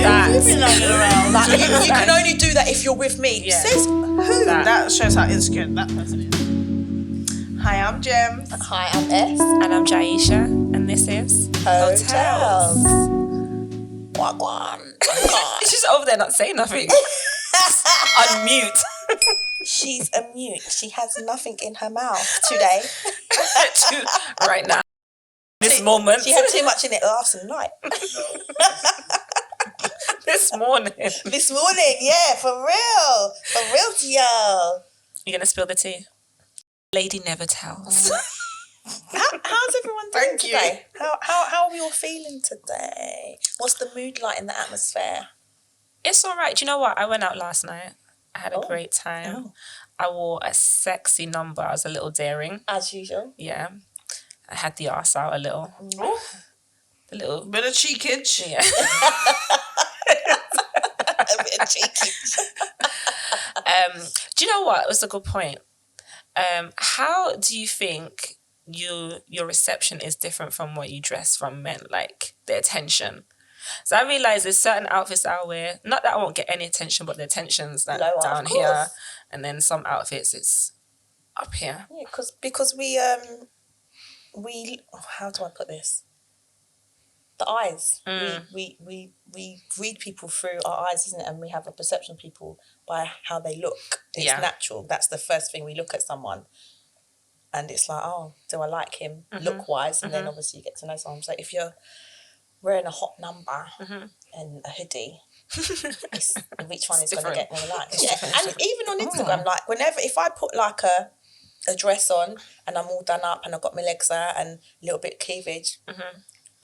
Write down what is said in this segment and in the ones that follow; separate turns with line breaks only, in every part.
You've been hanging around.
Like, you can only do that if you're with me.
Yeah.
Says who?
That shows how insecure that person is. Hi, I'm Jem.
Hi, I'm S.
And I'm Jaisha, and this is
Heaux
Heaux
Tales.
Tales.
Wagwan.
She's over there not saying nothing. Unmute.
She's a mute. She has nothing in her mouth today.
Right now. This moment.
She had too much in it last night.
This morning.
This morning, yeah, for real. For real to y'all.
You're going to spill the tea? Lady never tells.
How's everyone doing today? How are we all feeling today? What's the mood like in the atmosphere?
It's all right. Do you know what? I went out last night. I had a great time.
Oh.
I wore a sexy number. I was a little daring.
As usual.
Yeah. I had the arse out a little.
Oh,
A little.
bit of cheekage.
Yeah.
A bit of cheeky.
Do you know what? It was a good point. How do you think your reception is different from what you dress from men? Like the attention. So I realise there's certain outfits I'll wear. Not that I won't get any attention, but the attention's like
Lower,
down
of
here,
course.
and then some outfits it's up here.
Yeah, because we how do I put this? The eyes. We read people through our eyes, isn't it? And we have a perception of people by how they look. It's natural. That's the first thing we look at someone. And it's like, oh, do I like him look-wise? And then obviously you get to know someone. So if you're wearing a hot number and a hoodie, which one is going to get more likes? Yeah. And even on Instagram, like if I put like a dress on and I'm all done up and I've got my legs out and a little bit of cleavage,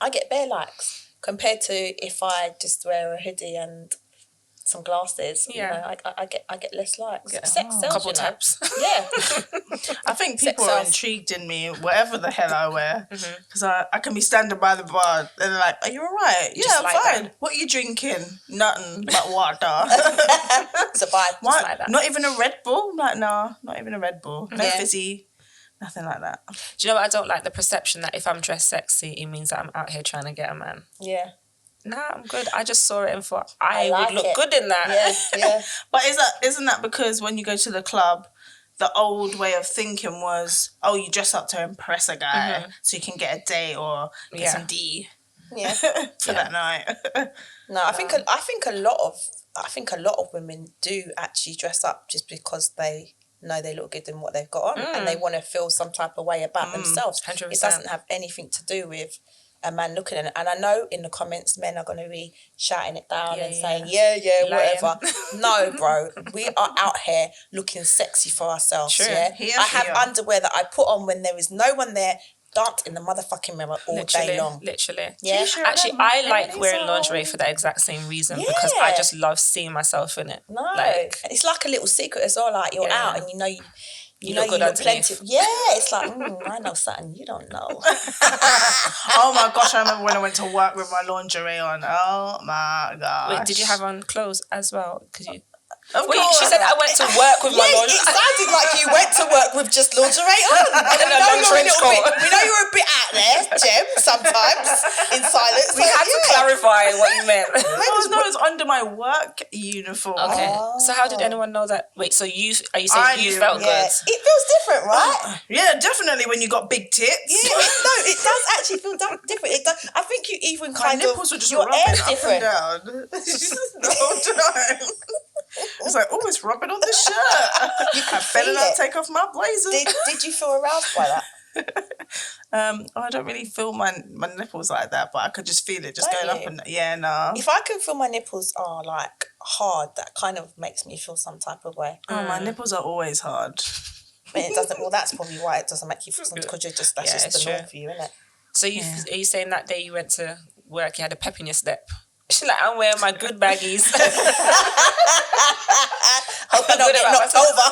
I get bare likes compared to if I just wear a hoodie and some glasses.
Yeah.
You know, I get less likes.
Yeah.
Sex sells,
Couple
you know.
taps.
Yeah.
I think people
Sex
are
sells.
intrigued in me, whatever the hell I wear. Because I can be standing by the bar and they're like, are you all right? Yeah,
Just
I'm
like
fine.
that.
What are you drinking? Nothing but water.
It's a vibe.
What?
like that.
Not even a Red Bull? I'm like, no, not even a Red Bull. No
Yeah.
fizzy. Nothing like that.
Do you know what? I don't like the perception that if I'm dressed sexy, it means that I'm out here trying to get a man.
Yeah.
Nah, I'm good. I just saw it and thought I
like
would look
it.
good in that.
Yeah, yeah.
But isn't that because when you go to the club, the old way of thinking was, oh, you dress up to impress a guy so you can get a date or get some D
Yeah.
for that night.
No, I think a lot of women do actually dress up just because they know they look good in what they've got on and they want to feel some type of way about themselves.
100%.
It doesn't have anything to do with a man looking at it. And I know in the comments men are going to be shouting it down and saying, yeah,
Lying.
whatever. No, bro. We are out here looking sexy for ourselves.
True.
Yeah.
Here
I
for
have
you.
underwear that I put on when there is no one there, dance in the motherfucking mirror all day long.
Literally.
Yeah.
Actually, I like wearing lingerie for that exact same reason because I just love seeing myself in it.
No,
Like,
it's like a little secret as well. Like you're out and you know you
look good
look plenty.
underneath.
Yeah, it's like I know something you don't know.
Oh my gosh, I remember when I went to work with my lingerie on. Oh my gosh.
wait, did you have on clothes as well? Because you.
Of
Wait,
course.
she said I went to work with my lingerie.
It sounded like you went to work with just lingerie on.
And a long trench coat.
We know you're a bit out there, Jem, sometimes, in silence.
We had to clarify what you meant.
No, it's under my work uniform.
Okay. So how did anyone know that? Wait, so are you saying you felt
Yeah,
good?
it feels different, right?
Yeah, definitely when you got big tits.
Yeah, it does actually feel different. It does. I think you even
My
kind of
nipples were just
your
rubbing
air's
up
different.
and down the whole time. It's like, oh, it's rubbing on the shirt. I better not take off my blazer.
Did you feel aroused by that?
I don't really feel my nipples like that, but I could just feel it just
Don't
going
you?
up and yeah, no.
If I can feel my nipples are like hard, that kind of makes me feel some type of way.
Oh, my nipples are always hard.
But it doesn't. Well, that's probably why it doesn't make you feel something because that's
Yeah,
just
it's
the norm
true.
for you, isn't it?
So are you saying that day you went to work, you had a pep in your step? She's like, I'm wearing my good baggies.
Hoping I'll get knocked over.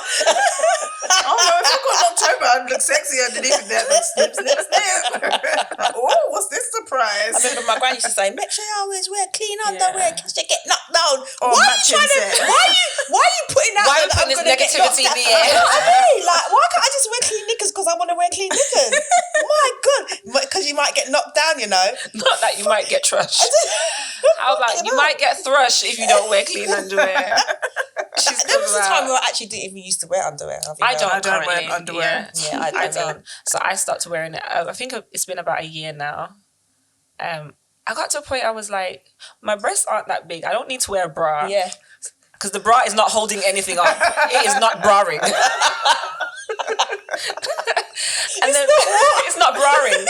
Oh no, if I got knocked over, I'd look sexy underneath that. Snip, snip, snip. Oh, what's this surprise?
I remember my granny used to say, make sure you always wear clean underwear because you get knocked down.
Or
Why are you
matching
trying to,
set.
why are you putting out
Why are you
that
putting
I'm
this
gonna get
negativity
knocked
in the
down?
air?
You know what I mean? Like, why can't I just wear clean knickers because I want to wear clean knickers? My God. Because you might get knocked down, you know.
Not that you might get trashed. How about you might get thrush if you don't wear clean underwear?
There was a time where I actually didn't even used to wear underwear.
I don't
wear underwear.
Yeah, I
don't. So I stopped wearing it. I think it's been about a year now. I got to a point I was like, my breasts aren't that big. I don't need to wear a bra.
Yeah.
Because the bra is not holding anything up. It is not braring. It's not braring.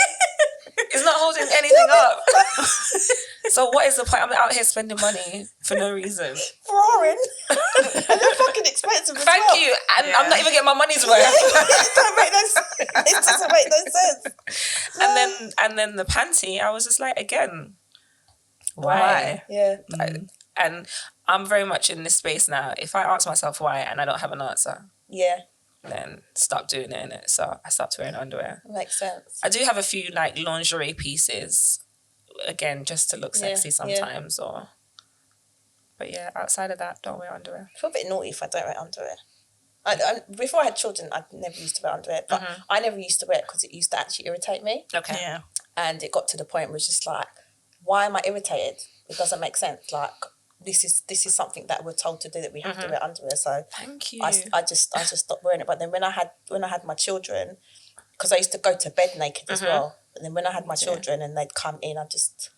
It's not holding anything up. So what is the point? I'm out here spending money for no reason.
Braring. And they're fucking expensive as
Thank
well.
you. And I'm not even getting my money's worth.
It doesn't make no sense.
And then the panty, I was just like, again,
why?
Yeah.
And I'm very much in this space now. If I ask myself why and I don't have an answer, then stop doing it, innit? So I stopped wearing underwear.
Makes sense.
I do have a few like lingerie pieces, again, just to look sexy sometimes. But yeah, outside of that, don't wear underwear.
I feel a bit naughty if I don't wear underwear. Before I had children, I never used to wear underwear, but I never used to wear it because it used to actually irritate me.
Okay.
Yeah.
And it got to the point where it was just like, why am I irritated? It doesn't make sense. Like, this is something that we're told to do, that we have to wear underwear. So
thank you.
I just stopped wearing it. But then when I had my children, because I used to go to bed naked as well. But then when I had my children and they'd come in, I just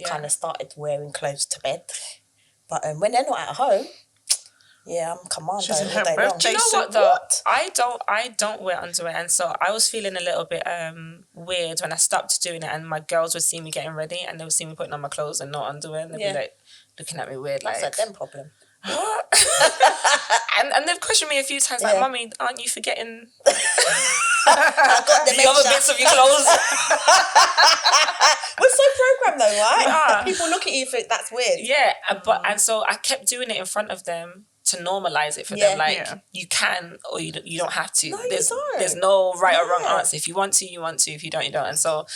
kind of started wearing clothes to bed. But when they're not at home, I'm commando all day long.
Do you know what though? I don't wear underwear, and so I was feeling a little bit weird when I stopped doing it, and my girls would see me getting ready, and they would see me putting on my clothes and not underwear, and they'd be like looking at me weird, like,
that's a them problem.
What? and they've questioned me a few times, like, Mummy, aren't you forgetting
I got
the other bits of your clothes?
We're so programmed though, right? People look at you and think that's weird.
Yeah, and so I kept doing it in front of them to normalize it for them. Like, you can or you don't have to.
No,
there's no right or wrong answer. If you want to, you want to. If you don't, you don't. And so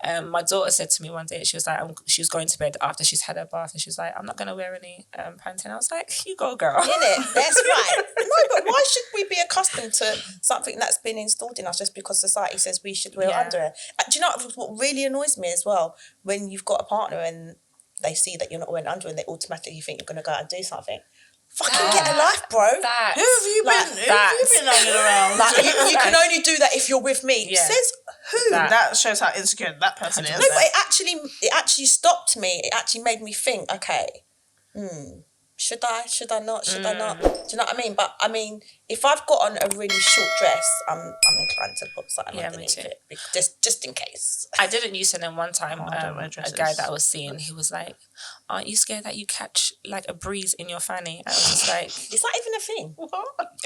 my daughter said to me one day, she was like, she was going to bed after she's had her bath, and she was like, I'm not going to wear any panty. And I was like, you go, girl.
Innit? That's right. No, but why should we be accustomed to something that's been installed in us just because society says we should wear underwear? Do you know what really annoys me as well? When you've got a partner and they see that you're not wearing underwear and they automatically think you're going to go out and do something. Fucking get a life, bro.
Who have you been hanging around?
Like, you can only do that if you're with me.
Yeah.
Says who?
That shows how insecure that person is.
No, but it actually stopped me. It actually made me think, okay, should I not? Do you know what I mean? But I mean, if I've got on a really short dress, I'm inclined to put something underneath it, just in case.
I didn't use it. And one time, a guy that I was seeing, he was like, aren't you scared that you catch like a breeze in your fanny? I was just like,
is that even a thing?
What?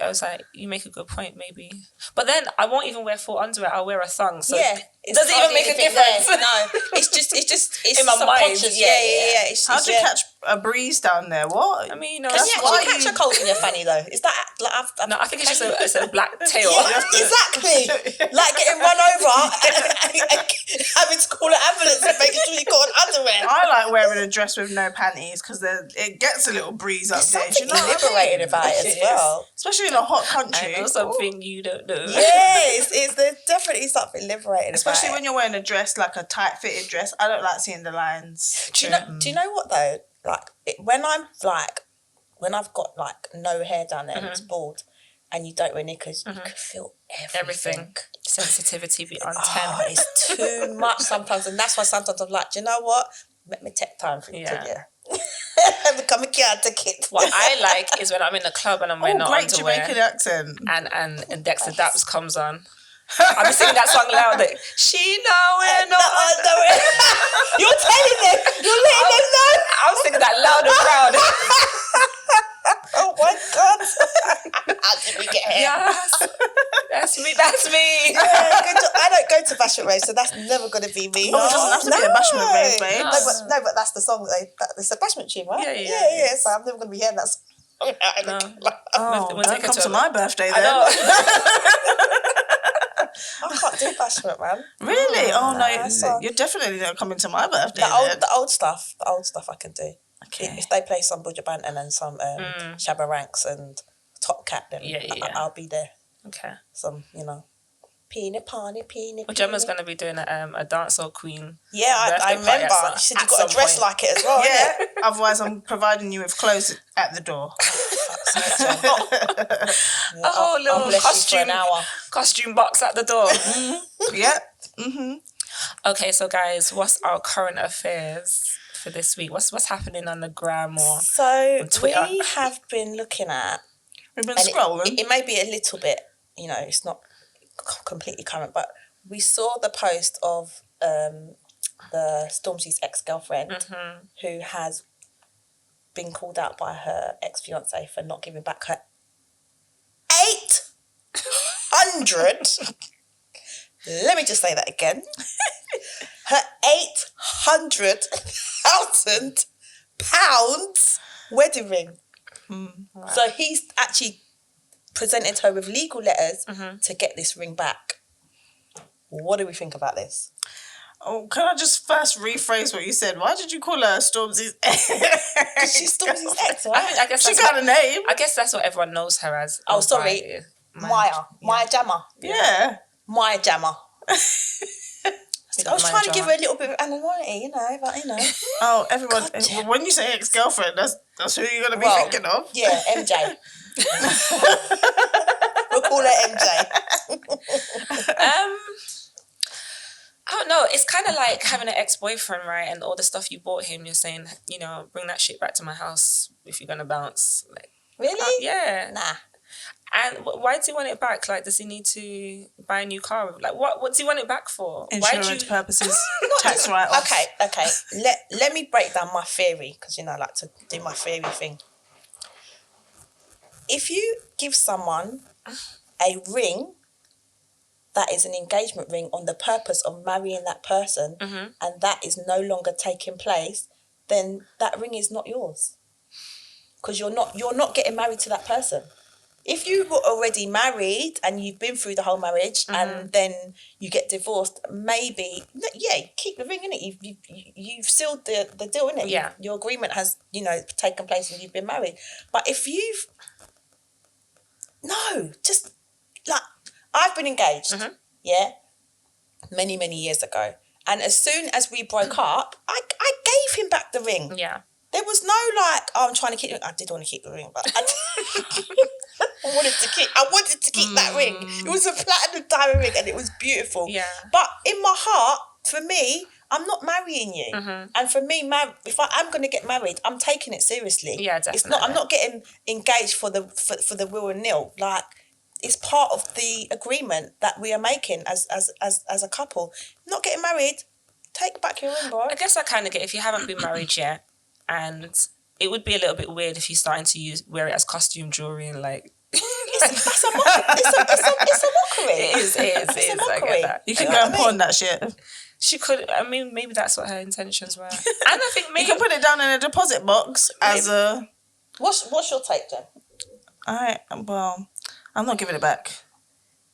I was like, you make a good point, maybe. But then I won't even wear full underwear. I'll wear a thong. So it doesn't even make a difference.
No, it's just
in my mind.
Yeah.
How'd you catch a breeze down there? What?
I mean,
can you actually catch a cold in your fanny though? Is that like
no? I think it's a black tail.
Yeah, exactly. Like getting run over and having to call an ambulance and making sure you got an underwear.
I like wearing a dress with no panties because it gets a little breeze up there.
You know, liberating about it as well.
Especially in a hot country.
I know something you don't know.
Yes, there's definitely something liberating
especially
about
when you're wearing a dress, like a tight fitted dress. I don't like seeing the lines.
Do you know what though? Like when I've got like no hair down there and it's bald, and you don't wear knickers, you can feel everything.
Sensitivity be on 10.
Oh, it's too much sometimes, and that's why sometimes I'm like, do you know what? Let me take time for you to become a ticket.
What I like is when I'm in the club and I'm wearing no
great
underwear.
Jamaican accent.
And Dexter Daps comes on. I'll be singing that song loud. She know we're no underwear.
You're telling them. You're letting them know.
I'm singing that loud and proud.
Oh my God. How did we get here?
Yes. That's me.
Yeah, I don't go to bashment raves, so that's never going to be me.
Oh, it doesn't have to be a bashment rave, babe.
No, but that's the song. It's a bashment tune, right? Yeah. So I'm never going to be hearing that song.
We'll don't come to my birthday then.
I can't do bashment, man.
Really? Oh no, you're definitely not coming to my birthday.
The old stuff I can do.
Okay.
If they play some Buja Bant and then some Shabba Ranks and Top Cat, then I'll be there.
Okay.
Some, Peanut,
Well, Jemma's going to be doing a dancehall queen.
Yeah, I remember. She said you've got to dress like it as well,
yeah. Otherwise, I'm providing you with clothes at the door.
A whole little costume box at the door.
Yeah. Mm-hmm.
Okay, so guys, what's our current affairs for this week? What's happening on the gram or on Twitter?
We have been looking at...
We've been scrolling.
It may be a little bit, it's not completely current, but we saw the post of the Stormzy's ex-girlfriend who has been called out by her ex-fiance for not giving back her 800 let me just say that again, her £800,000 wedding ring. Wow. So he's actually presented her with legal letters to get this ring back. What do we think about this?
Oh, can I just first rephrase what you said? Why did you call her Stormzy's ex?
Because she's Stormzy's ex, right?
I guess
she got a name.
I guess that's what everyone knows her as.
Oh, sorry. Maya Jemma.
Yeah.
Maya Jemma. I was trying to give her a little bit of anonymity, but
Oh, everyone. When you say ex-girlfriend, that's who you're going to be thinking of.
Yeah, MJ. We'll call her MJ.
I don't know. It's kind of like having an ex-boyfriend, right? And all the stuff you bought him, you're saying, bring that shit back to my house if you're going to bounce. Like,
really?
Yeah.
Nah.
And why do you want it back? Like, does he need to buy a new car? Like, what do you want it back for?
Insurance purposes, tax write-off.
Okay. Let me break down my theory, because, I like to do my theory thing. If you give someone a ring that is an engagement ring on the purpose of marrying that person, and that is no longer taking place, then that ring is not yours. Because you're not getting married to that person. If you were already married and you've been through the whole marriage and then you get divorced, maybe, keep the ring, innit? You've sealed the deal, innit?
Yeah.
Your agreement has, taken place and you've been married. But if you've... No, just, like, I've been engaged, many, many years ago. And as soon as we broke up, I gave him back the ring.
Yeah.
There was no I'm trying to keep it. I did want to keep the ring, but I wanted to keep that ring. It was a platinum diamond ring and it was beautiful.
Yeah.
But in my heart, for me, I'm not marrying you. And for me, if I'm going to get married, I'm taking it seriously.
Yeah, definitely.
It's not. I'm not getting engaged for the will and nil. Like, it's part of the agreement that we are making as a couple. Not getting married. Take back your ring, bro.
I guess I kind of get if you haven't been married yet. And it would be a little bit weird if you're starting to wear it as costume jewelry and like...
It's a mockery.
It is. I get that.
You can go and pawn that shit.
She could... I mean, maybe that's what her intentions were. And I think maybe...
You can put it down in a deposit box as a...
What's your take, Jen?
Well, I'm not giving it back.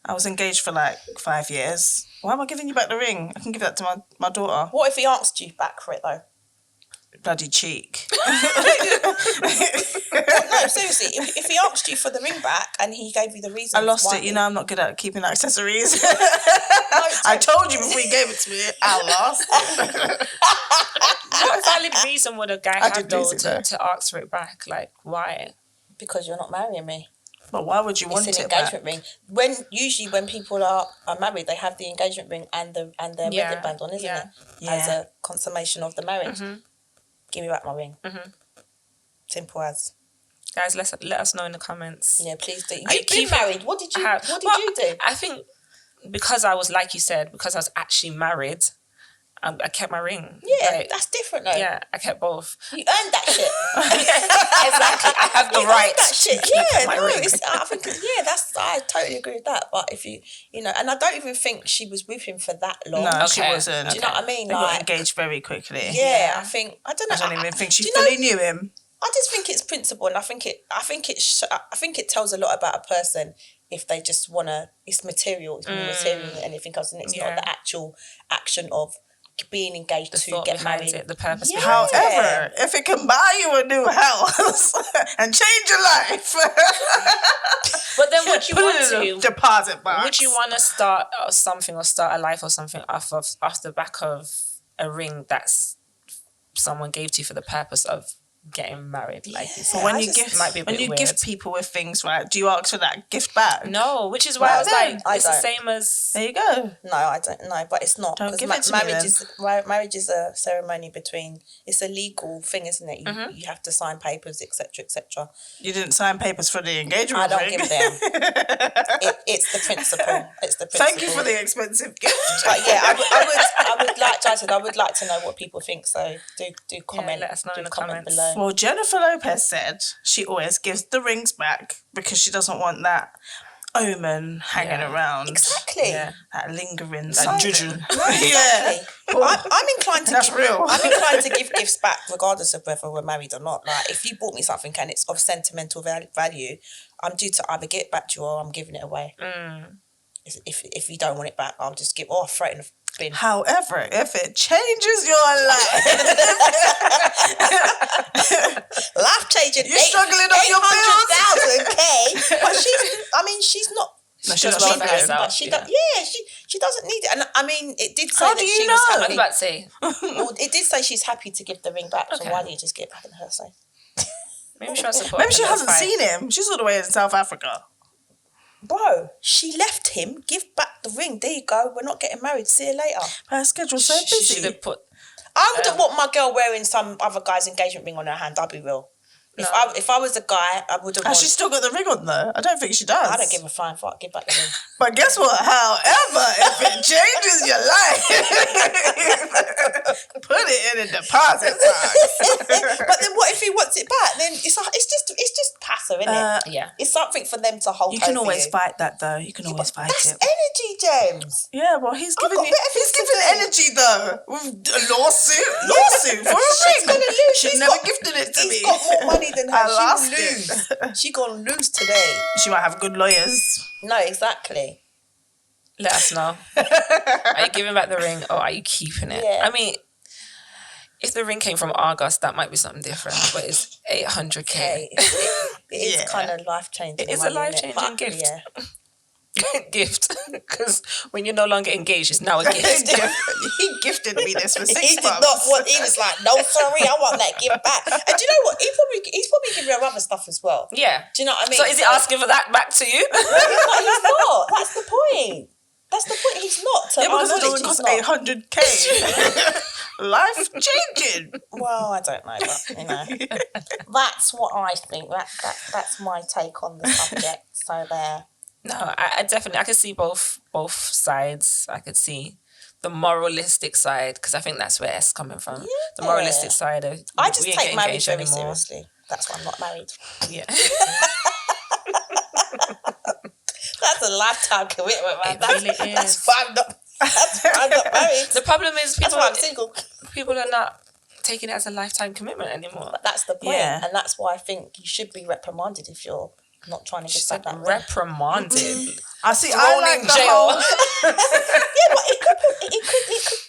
I was engaged for like 5 years. Why am I giving you back the ring? I can give that to my daughter.
What if he asked you back for it, though?
Bloody cheek.
No, seriously. If he asked you for the ring back and he gave you the reason,
I lost it. I'm not good at keeping accessories. I told you before you gave it to me, I lost it.
What valid reason would a guy have though to ask for it back? Like, why?
Because you're not marrying me.
But why would you want it?
It's an engagement ring. When people are married, they have the engagement ring and their wedding band on, isn't it? Yeah. As a consummation of the marriage. Give me back my ring. Simple as.
Guys, let us know in the comments.
Yeah, please do. You've been married. What did you do?
I think because I was, like you said, because I was actually married, I kept my ring.
Yeah, that's different though.
Yeah, I kept both.
You earned that shit.
Exactly. I have the right
that shit.
to keep my ring.
I totally agree with that. But if you and I don't even think she was with him for that long.
No, she wasn't.
Do you know what I mean?
They got engaged very quickly.
Yeah, I don't
even think she fully knew him.
I just think it's principle, and I think it tells a lot about a person if they just wanna. It's material, it's more material than anything else, and it's not the actual action of being engaged to get married.
The purpose.
Yeah.
However, if it can buy you a new house and change your life,
but then would you want to
deposit box?
Would you want to start something or start a life or something off the back of a ring that's someone gave to you for the purpose of getting married? Like,
when you gift people with things, right? Do you ask for that gift back?
No, which is why I was like, it's the same as.
There you go.
No, I don't know, but it's not.
Don't give it to
marriage is a ceremony between. It's a legal thing, isn't it? You have to sign papers, etc., etc.
You didn't sign papers for the engagement.
I don't give a damn. It's the principle. It's the principle.
Thank you for the expensive gift.
But yeah, I would like, Jaisha, I would like to know what people think. So do comment.
Let us know in the comments
below.
Well, Jennifer Lopez said she always gives the rings back because she doesn't want that omen hanging around.
Exactly.
Yeah. That lingering, that juju.
Exactly.
Yeah.
I'm inclined to
That's real.
I'm inclined to give gifts back regardless of whether we're married or not. Like, if you bought me something and it's of sentimental value, I'm due to either get it back to you or I'm giving it away. If you don't want it back, I'll just throw it in the bin.
However, if it changes your life,
life changing,
you're struggling on your bills.
$800,000 but she's not.
She's not struggling.
But she doesn't need it. And I mean, it did say
How
that
do you
she
know?
was
I was
happy.
about to say.
Well, it did say she's happy to give the ring back. So why don't you just get it back in her say?
Maybe she wants to put
Maybe she hasn't seen him. She's all the way in South Africa.
Bro, she left him. Give back the ring. There you go. We're not getting married. See you later.
Her schedule's so busy.
She should have put.
I wouldn't want my girl wearing some other guy's engagement ring on her hand. I'll be real.
No.
If I was a guy, I would have.
Has she still got the ring on though? I don't think she does.
I don't give a flying fuck. Give back the ring.
But guess what? However, if it changes your life, put it in a deposit box.
But then what if he wants it back? Then it's just passive, isn't it?
Yeah.
It's something for them to hold.
You can always fight that though. You can always fight
That's
it.
energy, James.
Yeah, well, he's giving
got better
he's
things to
giving
do.
energy though. With a lawsuit for a
She's
ring.
gonna lose.
She never gifted it to me.
He's got more money than her.
I
She
lost
will lose. She gonna lose today.
She might have good lawyers.
No, exactly.
Let us know. Are you giving back the ring or are you keeping it?
Yeah.
I mean, if the ring came from Argos, that might be something different. But it's $800K.
Okay. It is kind of life changing.
It is a life-changing gift.
Yeah.
Gift. Because when you're no longer engaged, it's now a gift.
He gifted me this for 6 months.
He did not want. He was like, "No, sorry, I want that gift back." And do you know what? He's probably giving her other stuff as well.
Yeah.
Do you know what I mean?
So is he asking for that back to you?
No, he's not. That's the point. That's the point. He's not.
Yeah, because it doesn't cost 800K. Life changing.
Well, I don't know, but that's what I think. That's my take on the subject. So there.
No, I definitely, I could see both sides. I could see the moralistic side, because I think that's where it's coming from. Yeah. The moralistic side of
I just take marriage very seriously. That's why I'm not married.
Yeah.
That's a lifetime commitment, man.
Really
That's why I'm not married.
The problem is
That's why I'm single.
People are not taking it as a lifetime commitment anymore.
But that's the point.
Yeah.
And that's why I think you should be reprimanded if you're not trying to get back that ring.
Reprimanded.
I see. I like
in
the
jail.
whole.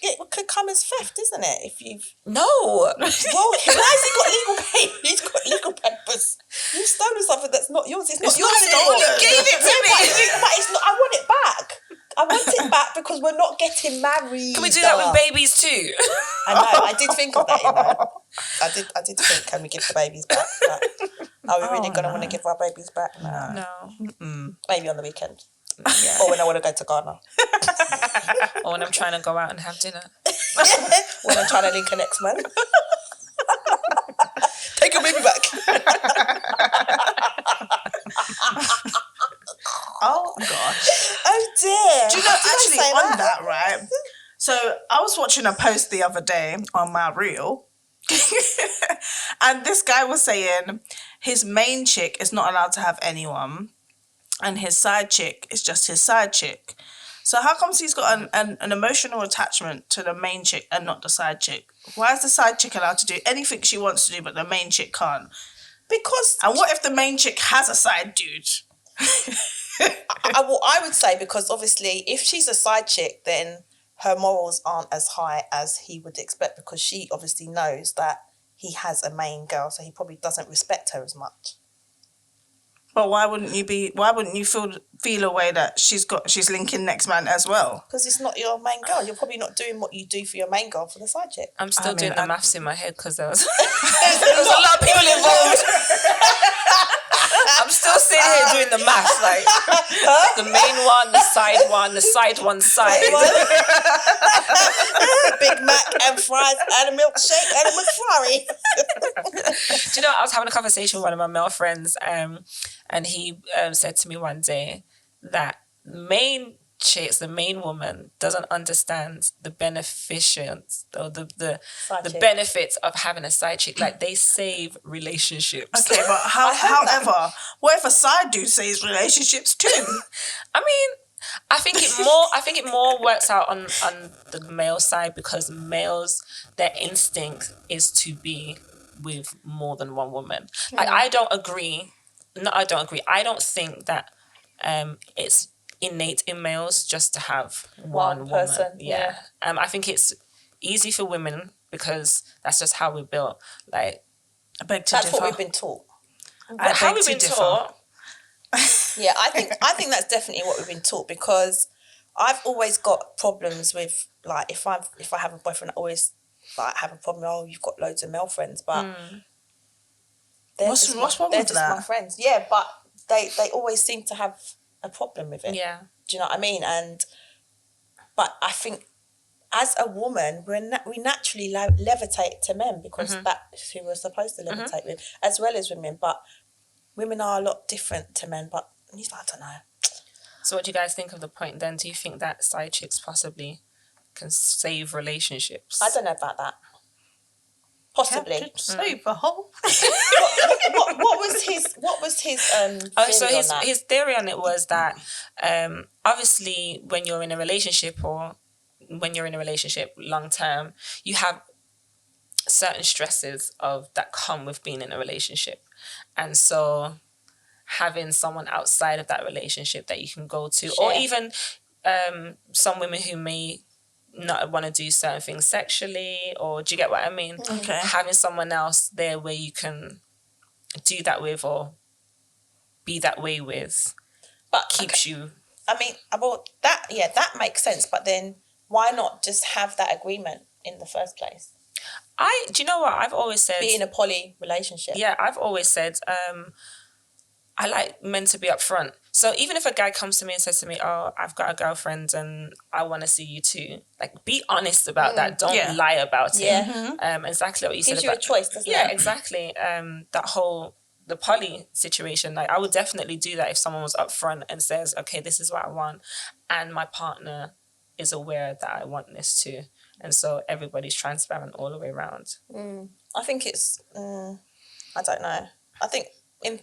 Yeah, but it could come as theft, isn't it? If you've
No.
well, why has he got legal papers? He's got legal papers. You've stolen something that's not yours. It's not yours anymore.
stolen.
You gave it to me.
But it's not. I want it back. I want it back because we're not getting married.
Can we do that with babies too?
I know. I did think of that. You know, I did think, can we give the babies back? But are we really gonna want to give our babies back?
No.
Maybe on the weekend.
Yeah.
Or when I want to go to Ghana.
Or when I'm trying to go out and have dinner.
When I'm trying to link an ex-man. Take your baby back.
Oh gosh.
Oh dear.
Do you know, actually, on that, right? So I was watching a post the other day on my reel, and this guy was saying his main chick is not allowed to have anyone, and his side chick is just his side chick. So how comes he's got an emotional attachment to the main chick and not the side chick? Why is the side chick allowed to do anything she wants to do, but the main chick can't?
Because...
And what if the main chick has a side dude?
I would say, because obviously if she's a side chick, then her morals aren't as high as he would expect, because she obviously knows that he has a main girl, so he probably doesn't respect her as much.
But why wouldn't you feel a way that she's linking next man as well?
Because it's not your main girl. You're probably not doing what you do for your main girl for the side chick.
I'm still doing the maths in my head because there was a lot of people involved. I'm still sitting here doing the maths, like the main one, the side one, the side one side.
Big Mac and fries and a milkshake and a McFlurry.
Do you know, I was having a conversation with one of my male friends, and he said to me one day that the main woman doesn't understand the beneficence or the benefits of having a side chick. Like, they save relationships.
Okay, but however, what if a side dude saves relationships too?
I mean, I think it more works out on the male side, because males, their instinct is to be with more than one woman. Like, I don't think that it's innate in males just to have one
person.
woman. Yeah. I think it's easy for women because that's just how we're built. Like,
that's what we've been taught.
How we've been taught.
Yeah, I think that's definitely what we've been taught, because I've always got problems with, like, if I have a boyfriend, I always like have a problem. Oh, you've got loads of male friends, but
what's wrong with that?
My friends. Yeah, but they always seem to have a problem with it.
Yeah.
Do you know what I mean? But I think as a woman, we naturally levitate to men, because that's who we're supposed to levitate with, as well as women. But women are a lot different to men. But I don't know.
So what do you guys think of the point then? Do you think that side chicks possibly can save relationships?
I don't know about that. Possibly.
Save a whole.
What was his theory on that?
His theory on it was that obviously when you're in a relationship long term, you have certain stresses that come with being in a relationship, and so having someone outside of that relationship that you can go to, or even some women who may not want to do certain things sexually, or do you get what I mean?
Okay.
Having someone else there where you can do that with or be that way with, but keeps you.
I mean, that makes sense. But then why not just have that agreement in the first place?
Do you know what I've always said?
Be in a poly relationship.
Yeah, I've always said I like men to be upfront. So even if a guy comes to me and says to me, "Oh, I've got a girlfriend and I want to see you too," like, be honest about that. Don't lie about it.
Yeah.
Exactly what you
Gives
said
you
about
a choice, doesn't it?
Yeah, exactly. The poly situation, like, I would definitely do that if someone was upfront and says, "Okay, this is what I want," and my partner is aware that I want this too, and so everybody's transparent all the way around.
I think it's. I don't know. I think in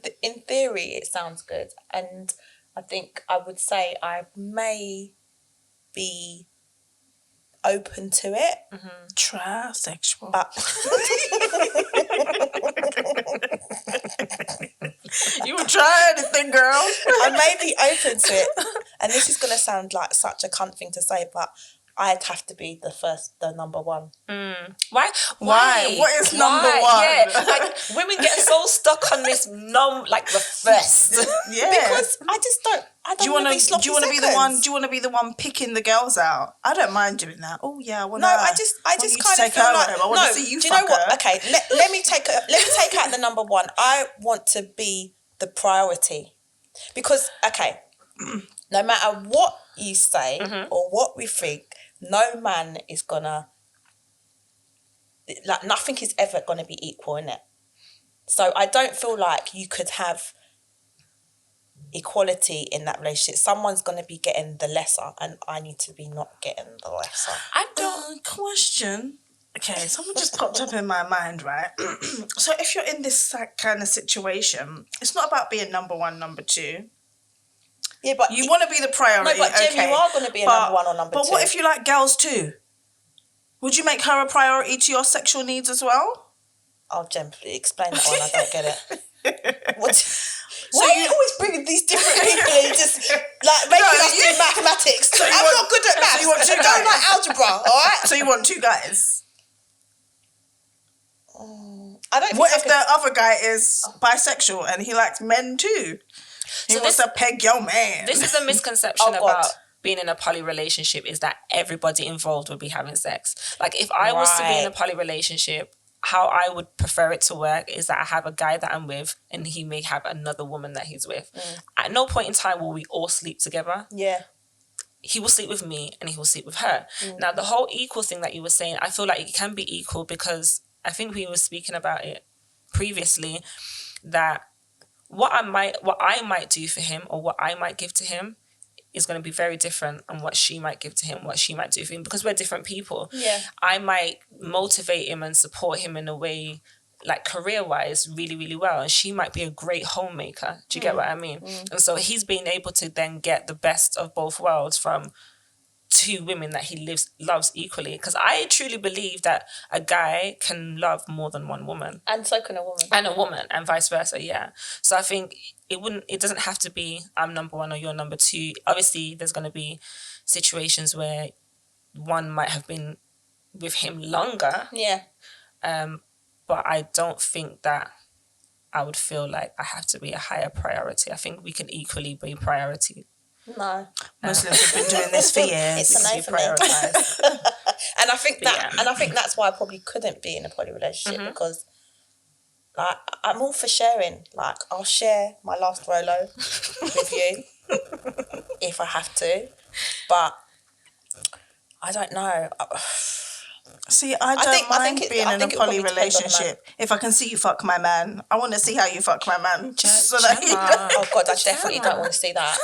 theory it sounds good, and I think I would say I may be open to it.
Trisexual.
But
you would try anything, girl.
I may be open to it, and this is gonna sound like such a cunt thing to say, but I'd have to be the number one.
Why?
What is number one?
Yeah, like, women get so stuck on this the first.
Yeah.
Because I don't want to be sloppy.
Do you want to be the one? Do you want to be the one picking the girls out? I don't mind doing that. Oh yeah, I want.
No, I just kind of feel like
I want to see you.
Do you know what? Okay, let me take out the number one. I want to be the priority, because no matter what you say or what we think, no man is gonna, like, nothing is ever gonna be equal, innit? So I don't feel like you could have equality in that relationship. Someone's gonna be getting the lesser, and I need to be not getting the lesser.
I don't
question. Okay, something just popped up in my mind, right? So if you're in this kind of situation, it's not about being number one, number two.
Yeah, but
you want to be the priority.
No, but Jem, you are going to be a number one or number two.
But what if you like girls too? Would you make her a priority to your sexual needs as well?
Oh, Jem, explain that one. I don't get it. Why are you always bringing these different people in, just like making us do mathematics? I'm not good at maths.
So you want two
I don't like algebra, all right?
So you want two guys?
I don't.
What if the other guy is bisexual and he likes men too? He wants to peg your man.
This is a misconception about being in a poly relationship, is that everybody involved would be having sex. Like if I was to be in a poly relationship, how I would prefer it to work is that I have a guy that I'm with and he may have another woman that he's with. At no point in time will we all sleep together.
Yeah.
He will sleep with me and he will sleep with her. Now, the whole equal thing that you were saying, I feel like it can be equal because I think we were speaking about it previously, that what I might do for him or what I might give to him is going to be very different, and what she might give to him, what she might do for him, because we're different people.
Yeah.
I might motivate him and support him in a way, like career-wise, really, really well, and she might be a great homemaker. Do you get what I mean? And so he's being able to then get the best of both worlds from two women that he loves equally, because I truly believe that a guy can love more than one woman,
and so can a woman,
and vice versa. Yeah. So I think it doesn't have to be I'm number one or you're number two. Obviously there's going to be situations where one might have been with him longer, but I don't think that I would feel like I have to be a higher priority. I think we can equally be priority.
No,
Muslims have been doing this for years.
It's a no for me. And I think that's why I probably couldn't be in a poly relationship, because like I'm all for sharing. Like I'll share my last Rolo with you if I have to, but I don't know.
See, I don't mind being in a poly relationship if I can see you fuck my man. I want to see how you fuck my man. So that
oh God, I definitely don't want to see that.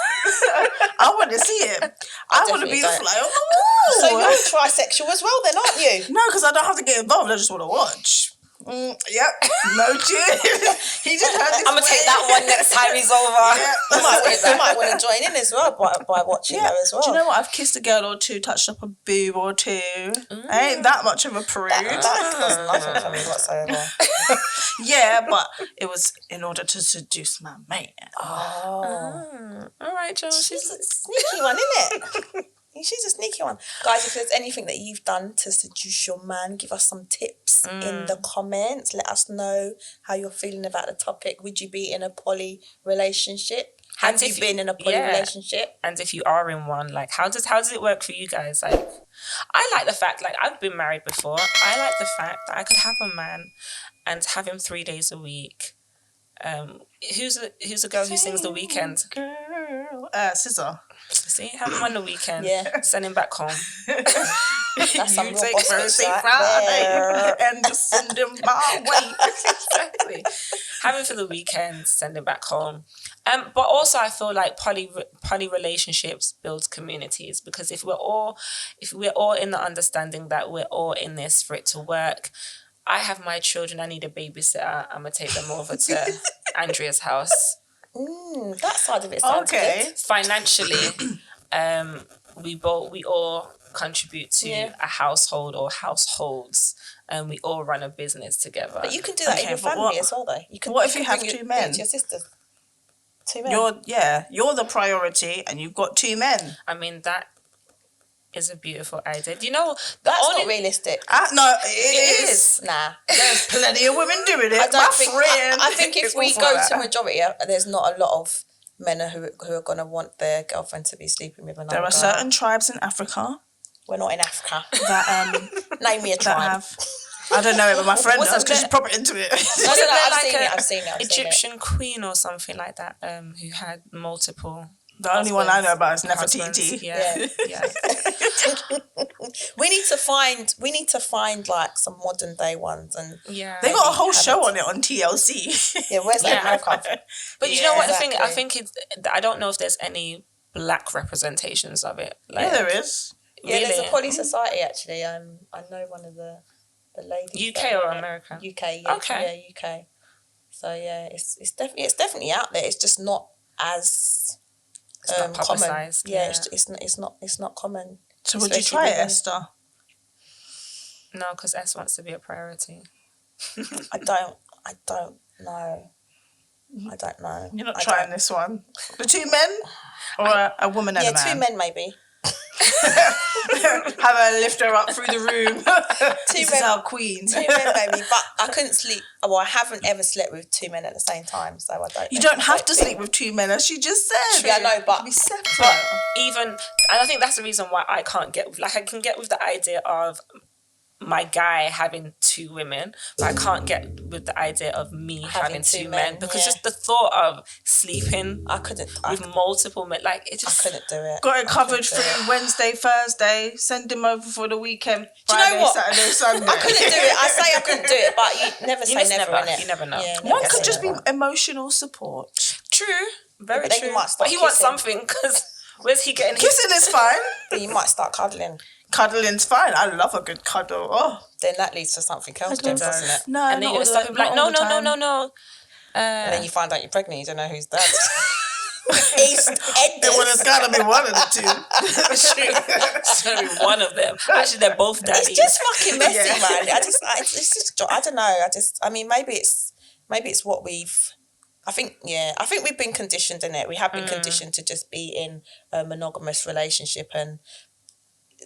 I want to see it. I want to be the fly on the wall.
So you're trisexual as well then, aren't you?
No, because I don't have to get involved. I just want to watch. Yep. No cheers. He just heard this.
I'm going to take that one next time he's over. Yeah. You might want to join in as well by watching her as well.
Do you know what? I've kissed a girl or two, touched up a boob or two. I ain't that much of a prude.
That does nothing for me whatsoever.
Yeah, but it was in order to seduce my man.
Oh. All right, Joe.
She's a sneaky one, isn't it? She's a sneaky one. Guys, if there's anything that you've done to seduce your man, give us some tips in the comments. Let us know how you're feeling about the topic. Would you be in a poly relationship? Have you been in a poly relationship?
And if you are in one, like how does it work for you guys? Like, I like the fact, like I've been married before. I like the fact that I could have a man and have him 3 days a week. Who's a girl who sings The Weekend?
Girl, Scissor.
See, have him on the weekend.
Yeah.
Send him back home.
That's some
You
real
take
boss
Thursday,
right
Friday,
there.
and just send him my way.
Exactly. Have him for the weekend, send him back home. But also I feel like poly relationships builds communities, because if we're all in the understanding that we're all in this for it to work. I have my children, I need a babysitter, I'm going to take them over to Andrea's house.
That side of it sounds good.
Financially, we all contribute to a household or households, and we all run a business together.
But you can do that in your family as well, though.
What if you have two men?
Your sisters. 2 men.
You're the priority, and you've got 2 men.
I mean, that is a beautiful idea. Do you know
that's not realistic?
No, it is.
Nah,
there's plenty of women doing it.
I think if we go to majority, there's not a lot of men who are gonna want their girlfriend to be sleeping with another.
There are certain tribes in Africa.
We're not in Africa.
That
name me a tribe.
I don't know it, but my friend does because she's proper into it.
I've seen it.
Egyptian queen or something like that. Who had multiple.
The only one I know about is Nefertiti.
Yeah.
We need to find like some modern day ones, and
they got a whole show on it on TLC.
Yeah, where's that America?
But you know what? Exactly. I think I don't know if there's any black representations of it.
Like, there is.
Yeah, really? There's a poly society actually. I know one of the ladies.
UK or America?
UK. Yeah,
okay.
Yeah, UK. So yeah, it's definitely out there. It's just not as
it's not publicized.
Common. Yeah, it's not common.
So would you try it, Esther?
No, because S wants to be a priority.
I don't know. I don't know.
You're not trying this one. The 2 men or a woman and a man?
Yeah, 2 men maybe.
Have her lift her up through the room. This is our queen.
2 men maybe, but I couldn't sleep. Well, I haven't ever slept with 2 men at the same time, so I don't.
You don't have to sleep with 2 men, as she just said.
Yeah, I know, but
be separate.
But and I think that's the reason why I can't get with, like, I can get with the idea of my guy having 2 women, but I can't get with the idea of me having 2 men because just the thought of sleeping with multiple men, like, it just,
I couldn't do it.
Got it covered through Wednesday, Thursday, send him over for the weekend, Friday, Saturday, Sunday.
I couldn't do it. I say I couldn't do it, but you never say never, innit?
You never know.
Yeah,
One could just be emotional support.
True, very
but
true.
You might
but he wants something, because where's he getting
Kissing is fine.
But you might start cuddling.
Cuddling's fine. I love a good cuddle. Oh,
then that leads to something else, doesn't it?
No,
and then you're stuck like, no.
And then you find out you're pregnant. You don't know who's that. EastEnders.
Well, it's got to be one of the 2.
It's gonna be one of them. Actually, they're both daddies.
It's just fucking messy, man. I don't know. I mean, maybe it's what we've. I think we've been conditioned in it. We have been conditioned to just be in a monogamous relationship, and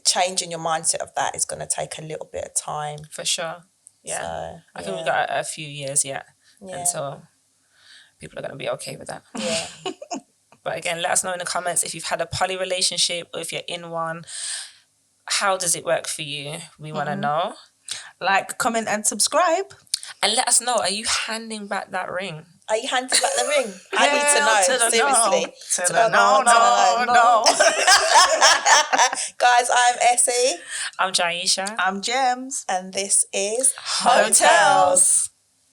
changing your mindset of that is going to take a little bit of time.
For sure. Yeah.
So,
I think we've got a few years yet until people are going to be okay with that.
Yeah.
But again, let us know in the comments if you've had a poly relationship or if you're in one. How does it work for you? We want to know.
Like, comment, and subscribe.
And let us know, are you handing back that ring?
Are you handing back the ring? I need to know. Seriously.
No.
Guys, I'm Essie.
I'm Jaisha.
I'm Jems.
And this is
Heaux Tales.